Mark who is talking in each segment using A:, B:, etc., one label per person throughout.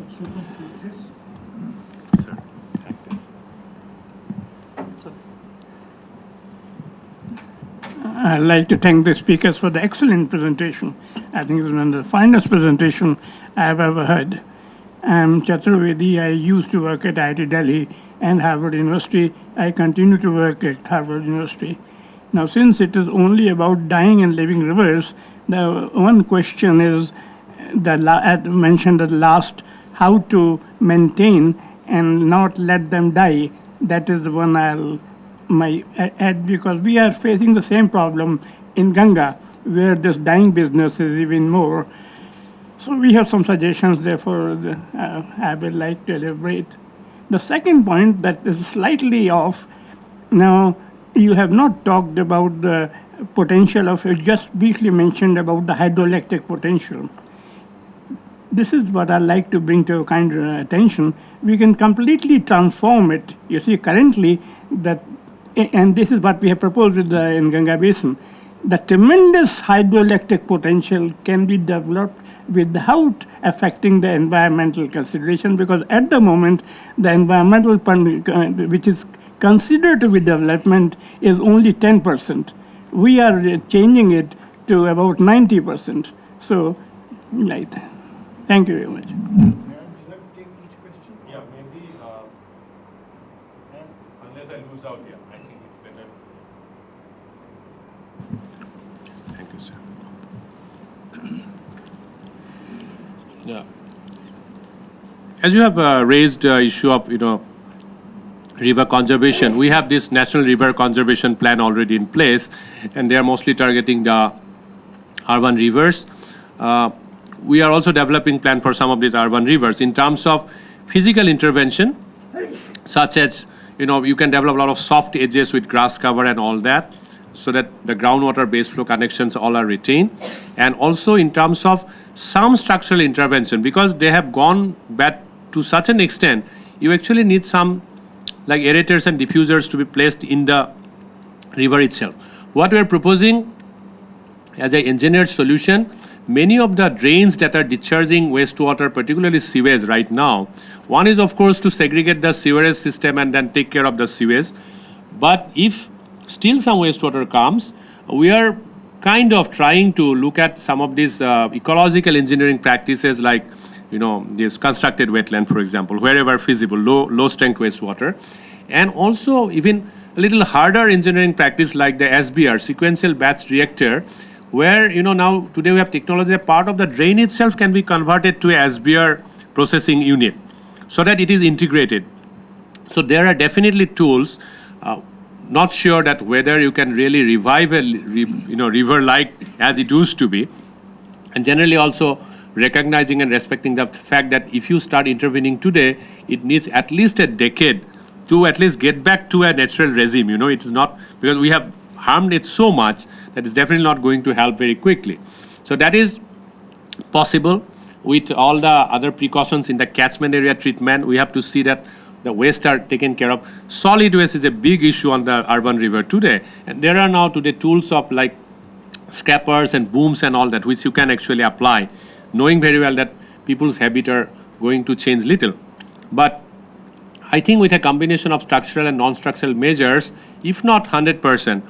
A: Yes.
B: Sir, like this.
A: I'd like to thank the speakers for the excellent presentation. I think it's one of the finest presentation I've ever heard. I'm Chaturvedi. I used to work at IIT Delhi and Harvard University. I continue to work at Harvard University. Now, since it is only about dying and living rivers, the one question is as mentioned at last, how to maintain and not let them die. That is the one I'll add, because we are facing the same problem in Ganga, where this dying business is even more. So we have some suggestions, therefore I would like to elaborate. The second point that is slightly off, now you have not talked about the potential of, you just briefly mentioned about the hydroelectric potential. This is what I like to bring to your kind attention. We can completely transform it. You see, currently, and this is what we have proposed in Ganga Basin, the tremendous hydroelectric potential can be developed without affecting the environmental consideration, because at the moment, the environmental which is considered to be development is only 10%. We are changing it to about 90%. So, like that. Thank you very much.
C: May I take each question?
B: Yeah, maybe, unless I lose out here, I think it's better. Thank you, sir. Yeah. As you have raised issue of, river conservation, we have this National River Conservation Plan already in place, and they are mostly targeting the urban rivers. We are also developing plan for some of these urban rivers in terms of physical intervention, such as, you can develop a lot of soft edges with grass cover and all that, so that the groundwater base flow connections all are retained. And also in terms of some structural intervention, because they have gone bad to such an extent, you actually need some like aerators and diffusers to be placed in the river itself. What we are proposing as an engineered solution, many of the drains that are discharging wastewater, particularly sewage right now, one is of course to segregate the sewerage system and then take care of the sewage. But if still some wastewater comes, we are kind of trying to look at some of these ecological engineering practices, like this constructed wetland, for example, wherever feasible, low strength wastewater, and also even a little harder engineering practice like the SBR, sequential batch reactor, where now today we have technology that part of the drain itself can be converted to a SBR processing unit, so that it is integrated. So there are definitely tools. Not sure that whether you can really revive a river like as it used to be, and generally also recognizing and respecting the fact that if you start intervening today, it needs at least a decade to at least get back to a natural regime. It is not, because we have harmed it so much that it's definitely not going to help very quickly. So that is possible with all the other precautions in the catchment area treatment. We have to see that the waste are taken care of. Solid waste is a big issue on the urban river today, and there are now today tools of like scrappers and booms and all that, which you can actually apply, knowing very well that people's habit are going to change little. But I think with a combination of structural and non-structural measures, if not 100%,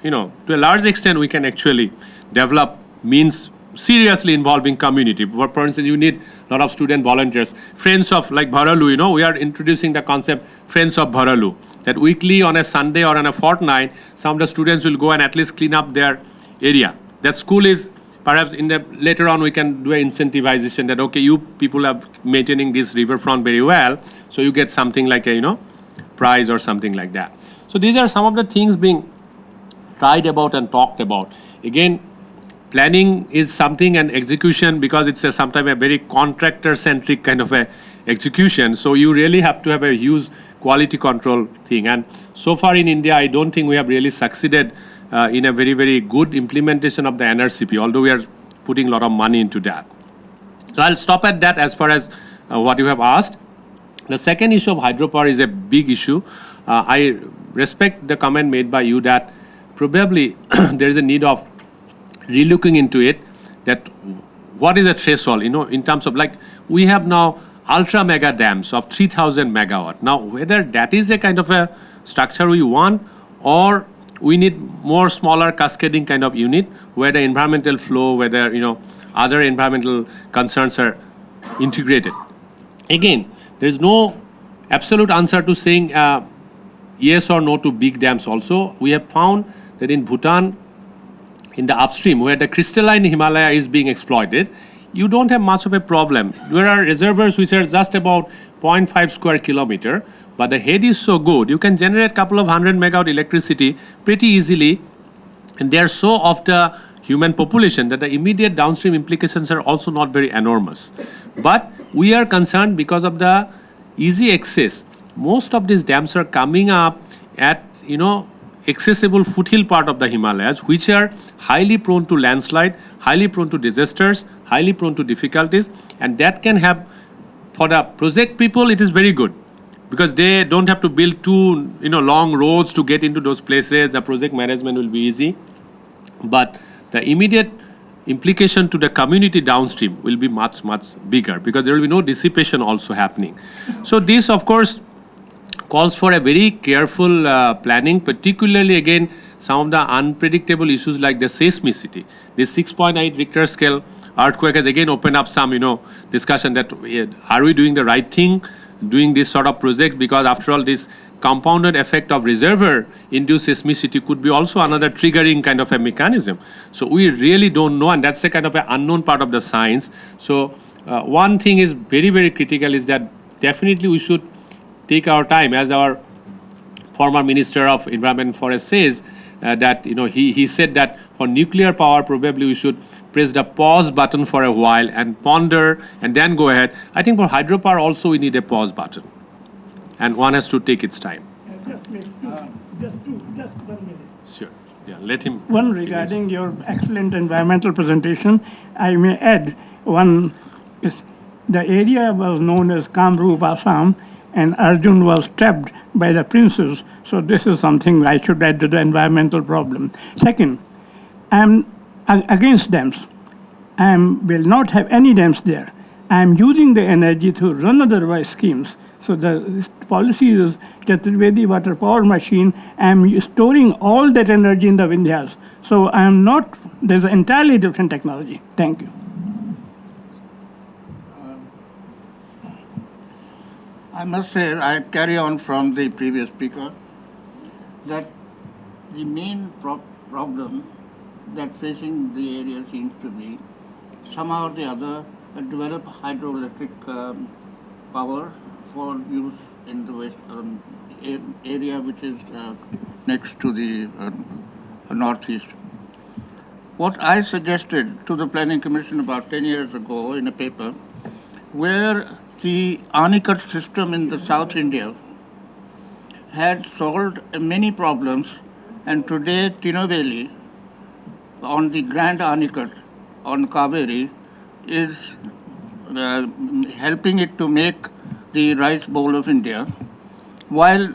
B: to a large extent, we can actually develop means seriously involving community. For instance, you need a lot of student volunteers. Friends of like Bharalu, we are introducing the concept Friends of Bharalu, that weekly on a Sunday or on a fortnight, some of the students will go and at least clean up their area. That school is perhaps later on we can do an incentivization that, okay, you people are maintaining this riverfront very well, so you get something like a, prize or something like that. So these are some of the things being tried about and talked about. Again, planning is something, and execution, because it's sometimes a very contractor-centric kind of a execution. So you really have to have a huge quality control thing. And so far in India, I don't think we have really succeeded in a very, very good implementation of the NRCP, although we are putting a lot of money into that. So I'll stop at that as far as what you have asked. The second issue of hydropower is a big issue. I respect the comment made by you that probably there is a need of relooking into it, that what is a threshold, in terms of like, we have now ultra mega dams of 3000 megawatt. Now, whether that is a kind of a structure we want, or we need more smaller cascading kind of unit where the environmental flow, whether, other environmental concerns are integrated. Again, there is no absolute answer to saying yes or no to big dams also. We have found that in Bhutan, in the upstream where the crystalline Himalaya is being exploited, you don't have much of a problem. There are reservoirs which are just about 0.5 square kilometer, but the head is so good, you can generate a couple of 100 megawatt electricity pretty easily, and they are so of the human population that the immediate downstream implications are also not very enormous. But we are concerned because of the easy access. Most of these dams are coming up at, accessible foothill part of the Himalayas, which are highly prone to landslide, highly prone to disasters, highly prone to difficulties, and that can have, for the project people, it is very good because they don't have to build two, long roads to get into those places. The project management will be easy, but the immediate implication to the community downstream will be much, much bigger because there will be no dissipation also happening. So this, of course, calls for a very careful planning, particularly, again, some of the unpredictable issues like the seismicity. This 6.8 Richter scale earthquake has again opened up some, discussion that are we doing the right thing, doing this sort of project, because after all, this compounded effect of reservoir-induced seismicity could be also another triggering kind of a mechanism. So we really don't know, and that's a kind of an unknown part of the science. So one thing is very, very critical is that definitely we should take our time, as our former Minister of Environment and Forest says, that he said that for nuclear power probably we should press the pause button for a while and ponder and then go ahead. I think for hydropower also we need a pause button, and one has to take its time.
A: Just 1 minute.
B: Sure. Yeah, let him.
A: One
B: finish.
A: regarding your excellent environmental presentation, I may add one is the area was known as Kamrup, Assam, and Arjun was trapped by the princes. So this is something I should add to the environmental problem. Second, I'm against dams. I will not have any dams there. I am using the energy through run otherwise schemes. So the policy is Chaturvedi water power machine. I am storing all that energy in the Vindhyas. So I am not, there's an entirely different technology. Thank you.
D: I must say, I carry on from the previous speaker, that the main problem that facing the area seems to be somehow or the other develop hydroelectric power for use in the west area which is next to the northeast. What I suggested to the Planning Commission about 10 years ago in a paper, where the Anicut system in the South India had solved many problems, and today Tinuveli on the Grand Anicut on Kaveri is helping it to make the rice bowl of India, while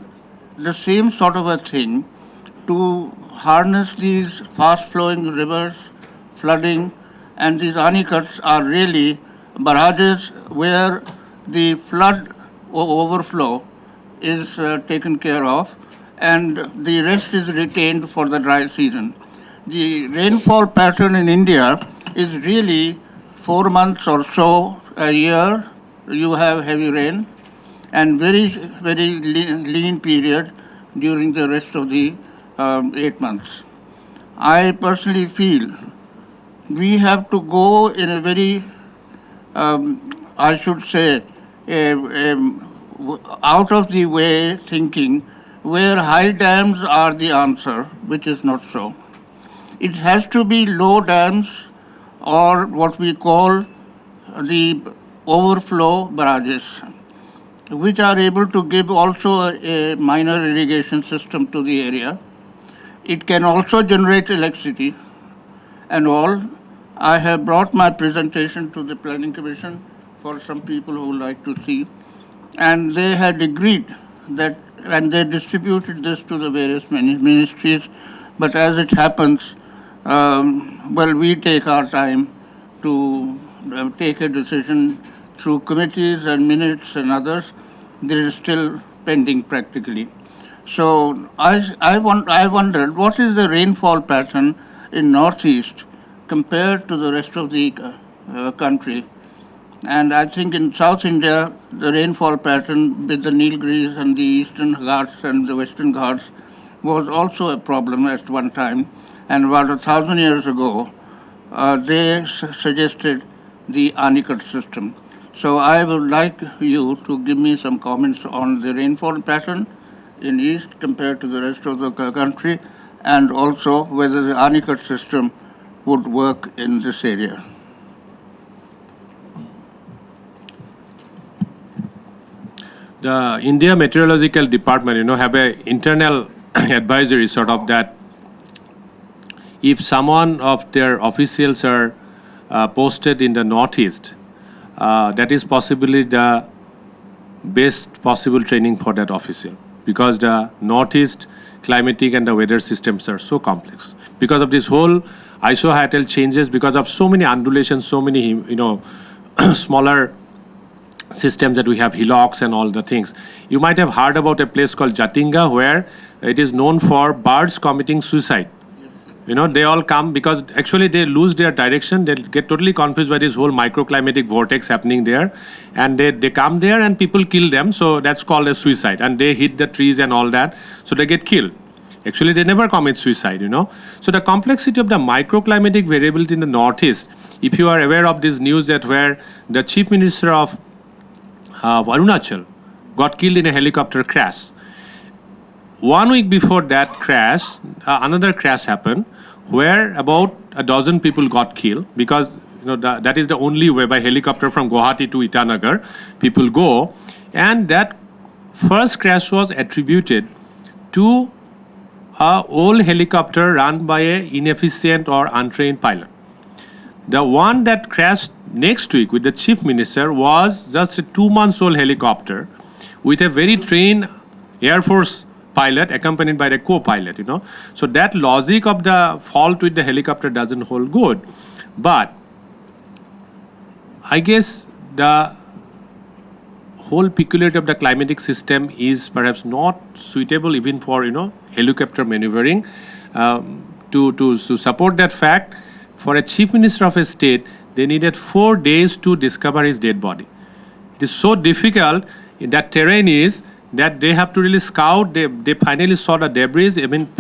D: the same sort of a thing to harness these fast-flowing rivers, flooding, and these Anicuts are really barrages where the flood overflow is taken care of, and the rest is retained for the dry season. The rainfall pattern in India is really 4 months or so a year. You have heavy rain, and very, very lean period during the rest of the 8 months. I personally feel we have to go in a very, I should say, out of the way thinking, where high dams are the answer, which is not so. It has to be low dams, or what we call the overflow barrages, which are able to give also a minor irrigation system to the area. It can also generate electricity and all. I have brought my presentation to the Planning Commission for some people who like to see, and they had agreed that, and they distributed this to the various ministries, but as it happens, well, we take our time to take a decision through committees and minutes and others. There is still pending practically. So I wondered what is the rainfall pattern in Northeast compared to the rest of the country. And I think in South India, the rainfall pattern with the Nilgiris and the Eastern Ghats and the Western Ghats was also a problem at one time. And about 1,000 years ago, they suggested the Anicut system. So I would like you to give me some comments on the rainfall pattern in East compared to the rest of the country, and also whether the Anicut system would work in this area.
B: The India Meteorological Department, have a internal advisory sort of that if someone of their officials are posted in the Northeast, that is possibly the best possible training for that official, because the Northeast climatic and the weather systems are so complex. Because of this whole isohydral changes, because of so many undulations, so many, smaller systems that we have, hillocks and all the things. You might have heard about a place called Jatinga, where it is known for birds committing suicide. They all come because actually they lose their direction. They get totally confused by this whole microclimatic vortex happening there. And they come there and people kill them. So that's called a suicide. And they hit the trees and all that. So they get killed. Actually, they never commit suicide, So the complexity of the microclimatic variability in the Northeast, if you are aware of this news that where the Chief Minister of Arunachal got killed in a helicopter crash. 1 week before that crash, another crash happened where about a dozen people got killed because that is the only way by helicopter from Guwahati to Itanagar people go, and that first crash was attributed to a old helicopter run by a inefficient or untrained pilot. The one that crashed next week with the chief minister was just a 2-month-old helicopter with a very trained Air Force pilot accompanied by a co-pilot, So that logic of the fault with the helicopter doesn't hold good. But I guess the whole peculiarity of the climatic system is perhaps not suitable even for, helicopter maneuvering. To support that fact, for a chief minister of a state, they needed 4 days to discover his dead body. It is so difficult in that terrain is that they have to really scout. They finally saw the debris.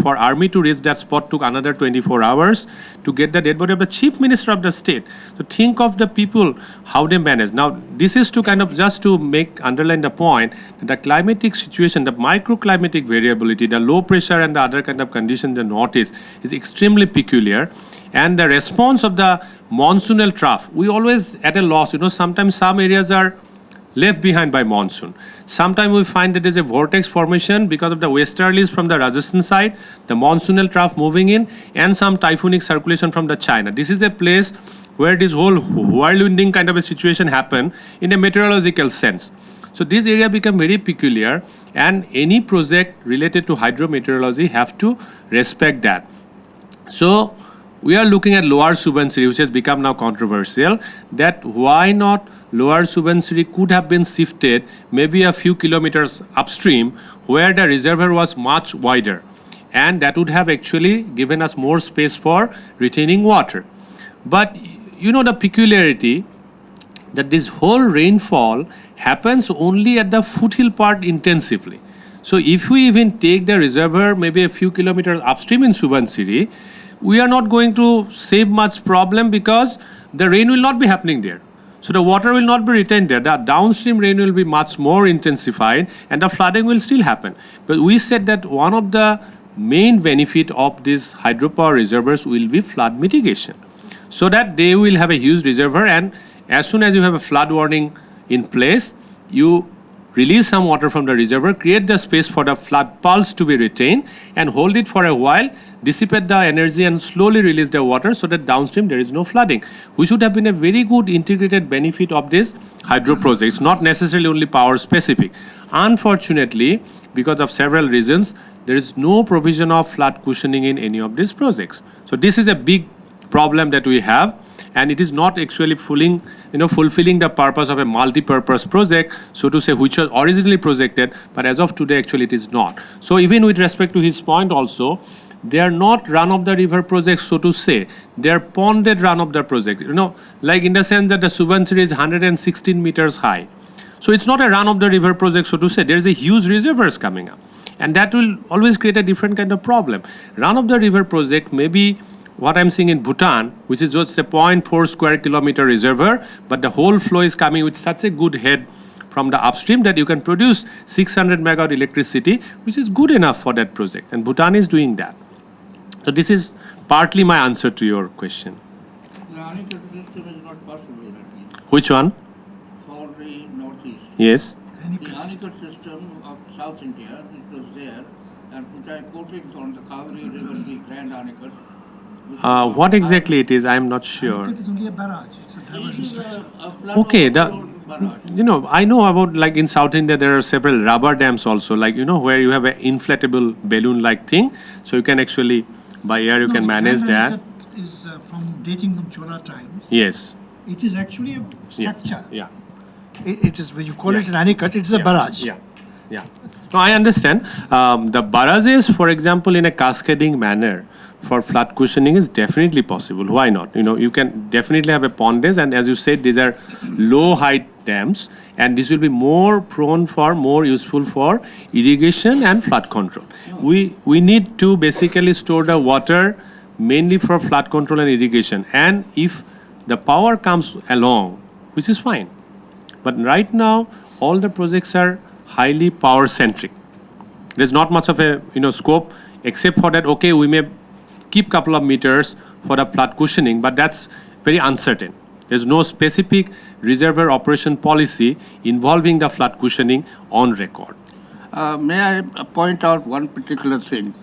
B: For army to reach that spot took another 24 hours to get the dead body of the chief minister of the state. So think of the people, how they manage. Now, this is to kind of just to underline the point that the climatic situation, the microclimatic variability, the low pressure and the other kind of condition in the Northeast is extremely peculiar. And the response of the monsoonal trough, we always at a loss. Sometimes some areas are left behind by monsoon. Sometimes we find that there's a vortex formation because of the westerlies from the Rajasthan side, the monsoonal trough moving in, and some typhoonic circulation from the China. This is a place where this whole whirlwinding kind of a situation happen in a meteorological sense. So this area become very peculiar, and any project related to hydrometeorology have to respect that. So we are looking at Lower Subansiri, which has become now controversial, that why not Lower Subansiri could have been shifted maybe a few kilometers upstream where the reservoir was much wider, and that would have actually given us more space for retaining water. But the peculiarity that this whole rainfall happens only at the foothill part intensively. So if we even take the reservoir maybe a few kilometers upstream in Subansiri, we are not going to save much problem because the rain will not be happening there. So the water will not be retained there. The downstream rain will be much more intensified and the flooding will still happen. But we said that one of the main benefit of these hydropower reservoirs will be flood mitigation. So that they will have a huge reservoir, and as soon as you have a flood warning in place, you release some water from the reservoir, create the space for the flood pulse to be retained, and hold it for a while, dissipate the energy and slowly release the water so that downstream there is no flooding, which would have been a very good integrated benefit of this hydro projects, not necessarily only power specific. Unfortunately, because of several reasons, there is no provision of flood cushioning in any of these projects. So this is a big problem that we have, and it is not actually fulfilling the purpose of a multi-purpose project, so to say, which was originally projected, but as of today, actually, it is not. So even with respect to his point also, they are not run-of-the-river projects, so to say. They are ponded run-of-the project. Like in the sense that the Subansiri is 116 meters high. So it's not a run-of-the-river project, so to say. There is a huge reservoirs coming up. And that will always create a different kind of problem. Run-of-the-river project may be what I'm seeing in Bhutan, which is just a 0.4 square kilometer reservoir, but the whole flow is coming with such a good head from the upstream that you can produce 600 megawatt electricity, which is good enough for that project. And Bhutan is doing that. So this is partly my answer to your question.
D: The Anicut system is not possible, I think,
B: Which one?
D: for the northeast.
B: Yes.
D: The Anicut system of South India, which was there, and which I quoted on the Kaveri River, the Grand Anicut.
B: What exactly it is, I'm not sure.
C: It is only a barrage, it's a
D: It
C: diversion
D: is
C: structure.
D: a flood
B: Okay,
D: overflow barrage.
B: I know about, like in South India, there are several rubber dams also, like, where you have an inflatable balloon-like thing. So you can actually, by air, you
C: No,
B: can
C: the
B: manage
C: Grand
B: that.
C: Anicut is from dating from Chola times.
B: Yes.
C: It is actually a
B: Yeah.
C: structure.
B: Yeah.
C: It is, when you call it an Anicut, it's a barrage.
B: Yeah. Yeah. No, I understand. The barrages, for example, in a cascading manner for flood cushioning is definitely possible. Why not? You can definitely have a pondage, and as you said, these are low height dams, and this will be more useful for irrigation and flood control. We need to basically store the water mainly for flood control and irrigation, and if the power comes along, which is fine. But right now, all the projects are highly power centric. There's not much of a scope, except for that. Okay, we may keep couple of meters for the flood cushioning, but that's very uncertain. There's no specific reservoir operation policy involving the flood cushioning on record.
D: May I point out one particular thing?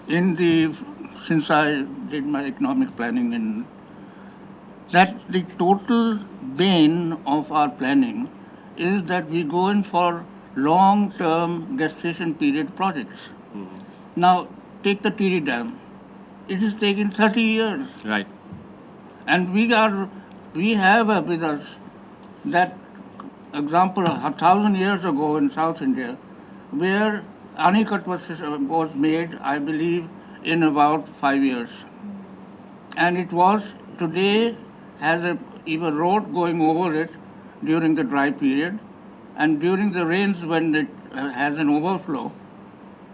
D: Since I did my economic planning that the total bane of our planning is that we go in for long-term gestation period projects. Now, take the TD Dam. It is taking 30 years.
B: Right.
D: And we have with us that example 1,000 years ago in South India, where Anicut was made, I believe, in about 5 years. And it was today has even road going over it during the dry period, and during the rains when it has an overflow,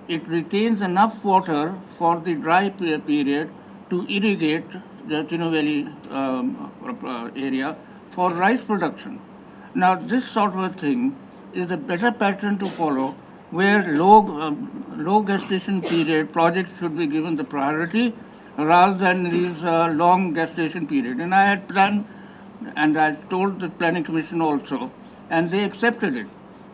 D: it retains enough water for the dry period to irrigate the Tinuveli area for rice production. Now, this sort of a thing is a better pattern to follow, where low gestation period projects should be given the priority rather than these long gestation period. And I had planned, and I told the Planning Commission also, and they accepted it.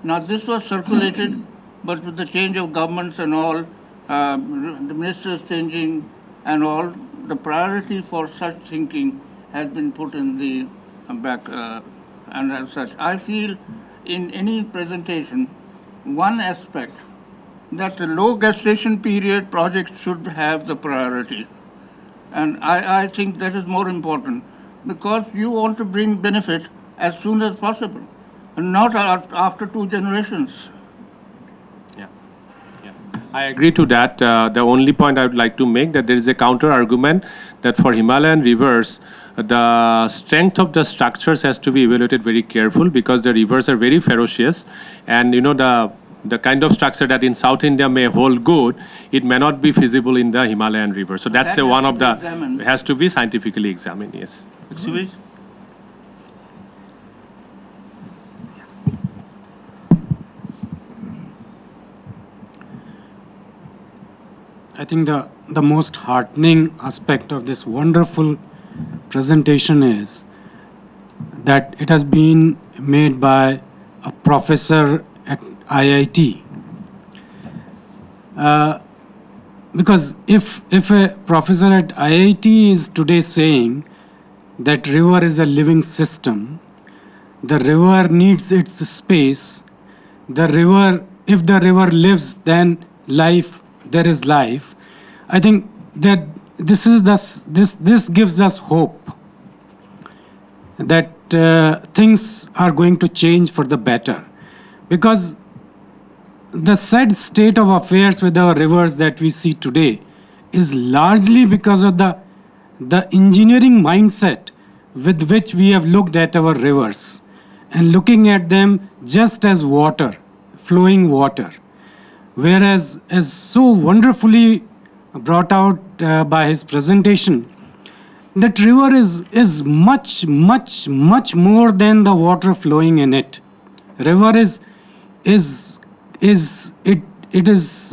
D: Now, this was circulated, but with the change of governments and all, the ministers changing and all, the priority for such thinking has been put in the back. And as such, I feel in any presentation, one aspect that the low gestation period projects should have the priority. And I think that is more important, because you want to bring benefit as soon as possible, and not after 2 generations.
B: Yeah. I agree to that. The only point I would like to make that there is a counter argument that for Himalayan rivers, the strength of the structures has to be evaluated very careful, because the rivers are very ferocious, and the kind of structure that in South India may hold good, it may not be feasible in the Himalayan river. So that's
D: That
B: one
D: has
B: of
D: to
B: the,
D: be examined.
B: has to be scientifically examined, yes.
E: I think the most heartening aspect of this wonderful presentation is that it has been made by a professor at IIT. Because if a professor at IIT is today saying that river is a living system, the river needs its space, if the river lives, then there is life. I think that this gives us hope. that things are going to change for the better. Because the sad state of affairs with our rivers that we see today is largely because of the engineering mindset with which we have looked at our rivers and looking at them just as water, flowing water. Whereas, as so wonderfully brought out by his presentation, that river is much more than the water flowing in it. River is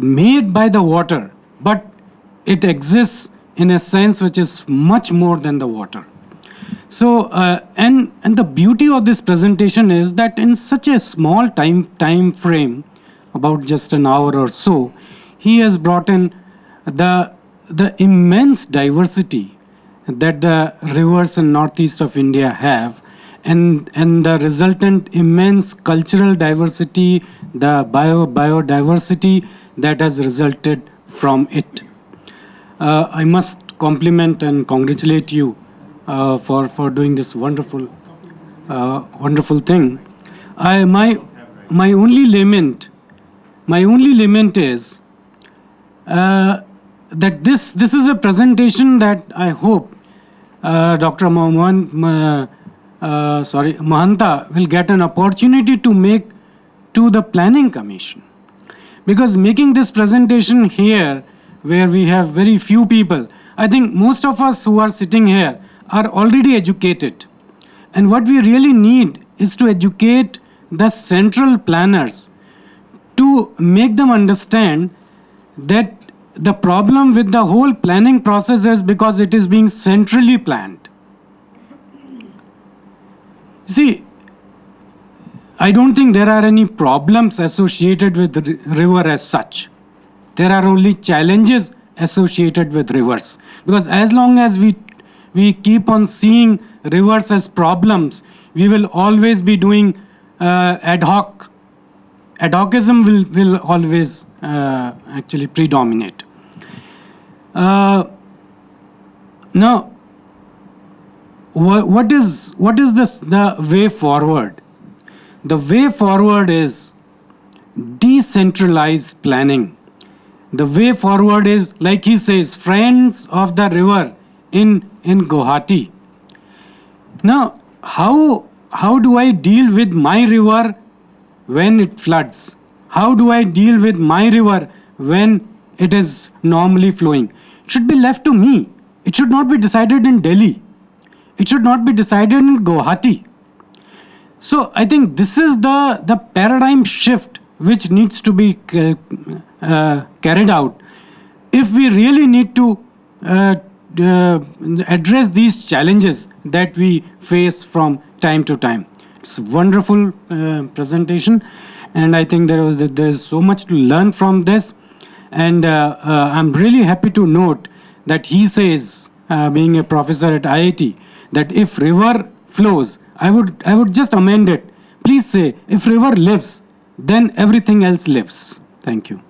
E: made by the water, but it exists in a sense which is much more than the water. So, and the beauty of this presentation is that in such a small time frame, about just an hour or so, he has brought in the immense diversity that the rivers in northeast of India have, and the resultant immense cultural diversity, the biodiversity that has resulted from it. I must compliment and congratulate you for doing this wonderful thing. My only lament is that this is a presentation that I hope Dr. Mahanta will get an opportunity to make to the Planning Commission. Because making this presentation here, where we have very few people, I think most of us who are sitting here are already educated. And what we really need is to educate the central planners to make them understand that the problem with the whole planning process is because it is being centrally planned. See, I don't think there are any problems associated with the river as such. There are only challenges associated with rivers. Because as long as we keep on seeing rivers as problems, we will always be doing ad hoc. Ad hocism will always actually predominate. Now, what is the way forward? The way forward is decentralized planning. The way forward is, like he says, friends of the river in Guwahati. Now, how do I deal with my river when it floods? How do I deal with my river when it is normally flowing? It should be left to me. It should not be decided in Delhi. It should not be decided in Guwahati. So I think this is the paradigm shift which needs to be carried out if we really need to address these challenges that we face from time to time. It's a wonderful presentation, and I think there is so much to learn from this. And I'm really happy to note that he says, being a professor at IIT, that if river flows, I would just amend it. Please say, if river lives, then everything else lives. Thank you.